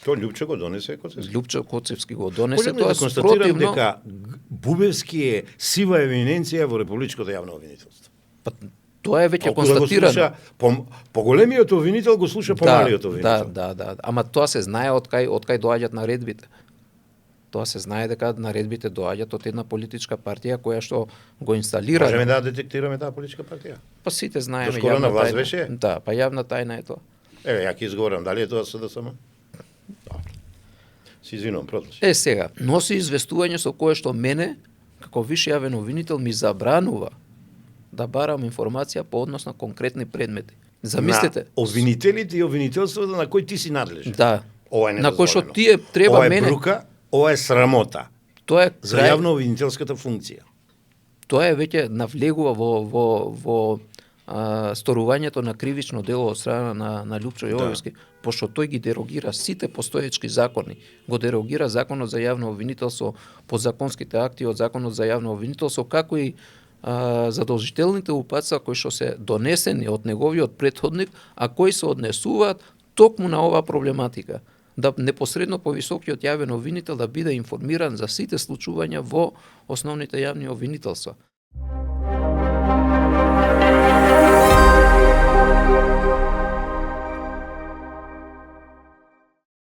Тоа Љупчо го донесе Коцевски. Љупчо Коцевски го донесе, Можеме тоа да констатирам спротивно. дека Бубевски е сива еминенција во републичкото јавно обвинителство. Па, тоа е веќе Колку да го констатирано. слуша, поголемиот обвинител го слуша помалиот обвинител. Да. Ама тоа се знае од кај доаѓаат наредбите. Тоа се знае дека наредбите доаѓаат од една политичка партија која што го инсталира. Можеме да детектираме таа политичка партија. Па сите знаеме Доскоро на власт тајна. беше? Да, па јавна тајна е тоа. Еве, ја ќе изговорам, дали е тоа СДСМ? Добро. Си извинувам, продолжи. Сега, носи известување со кое што мене, како висш јавен обвинител, ми забранува да барам информација по однос на конкретни предмети. Замислете. На обвинителите и обвинителството на кој ти си надлежен. Да. Ова е на кој што недозволено. тие треба ова е мене. брука, ова е срамота Тоа е за крај, јавно обвинителската функција. тоа е веќе навлегува во сторувањето на кривично дело од страна на Љупчо Јовевски, пошто тој ги дерогира сите постоечки закони. Го дерогира законот за јавно обвинителство, подзаконските акти од законот за јавно обвинителство, како и задолжителните упатства кои што се донесени од неговиот претходник, а кои се однесуваат токму на оваа проблематика. Да непосредно повисокиот јавен обвинител да биде информиран за сите случувања во основните јавни обвинителства.